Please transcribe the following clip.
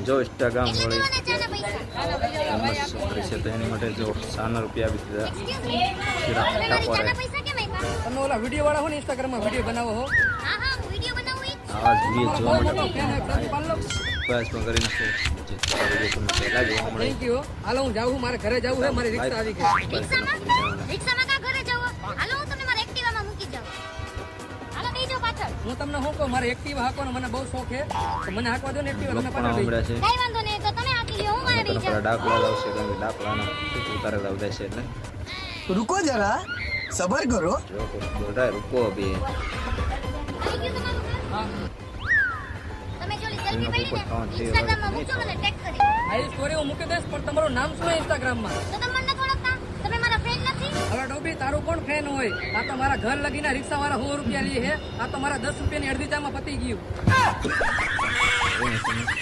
જો ઇન્સ્ટાગ્રામ વાળી ફેમસ છોકરી છે તો એની માટે જો 4 રૂપિયા આપી દીધા તમે ઓલા વિડીયો વાળા હો ને ઇન્સ્ટાગ્રામમાં વિડીયો બનાવો હો આવા જ વિડીયો જોવા માટે થેન્ક પ્રયાસ પણ કરી નાખો જે વિડીયો તમને પહેલા જોવા મળે યુ હાલો હું જાઉં મારે ઘરે જવું છે મારી રિક્ષા આવી ગઈ હું તમને શું કહું મારે એક્ટિવા હાંકવાનો મને બહુ શોખ છે તો મને હાંકવા દો ને એક્ટિવા તમે પણ પાછળ હમણાં છે પેલા ડાકલા લાવશે કારણ કે ડાકલાનો ઉતારેલા બધા છે એટલે रुको जरा सबर करो જો બોલતા રૂકો બી આ સ્ટોરી હું મૂકી દઈશ પણ તમારું નામ શું છે ઇન્સ્ટાગ્રામમાં હવે ડોબી તારું કોણ ફેન હોય આ તો મારા ઘર લગીના રિક્ષા વાળા 100 રૂપિયા લે છે આ તો મારા 10 રૂપિયાની અડધી ચામાં પતી ગયું